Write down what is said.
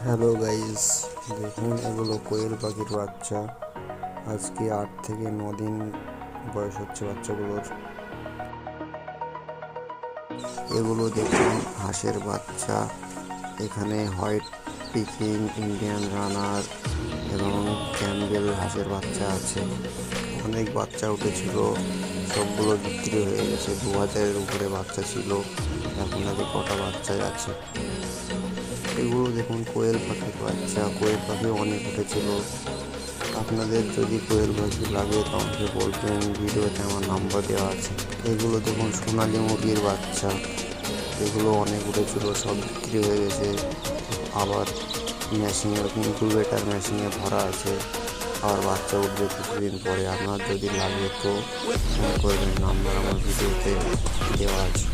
Hello guys, দেখুন এগুলো কোয়েল পাখির বাচ্চা। আজকে 8 থেকে 9 দিন বয়স হচ্ছে বাচ্চাগুলোর। এগুলো দেখুন হাঁসের বাচ্চা। এখানে হোয়াইট পিকিং, ইন্ডিয়ান রানার এবং ক্যাম্বেল হাঁসের বাচ্চা আছে। অনেক বাচ্চা উঠেছিল, সবগুলো বিক্রি হয়ে গেছে। 2000-এর উপরে বাচ্চা ছিল, এখন আগে কটা বাচ্চাই আছে। এগুলো দেখুন কোয়েল পাখির বাচ্চা। কোয়েল পাখি অনেক উঠেছিল। আপনাদের যদি কোয়েল পাখি লাগে তো আমাকে বলবেন, ভিডিওতে আমার নাম্বার দেওয়া আছে। এগুলো দেখুন সোনালি মুরগির বাচ্চা। এগুলো অনেক উঠেছিল, সব বিক্রি হয়ে গেছে। আবার মেশিনে, ইনকিউবেটর মেশিনে ভরা আছে। আবার বাচ্চা উঠবে কিছুদিন পরে। আপনার যদি লাগে তো ফোন করবেন, নাম্বার আমার ভিডিওতে দেওয়া আছে।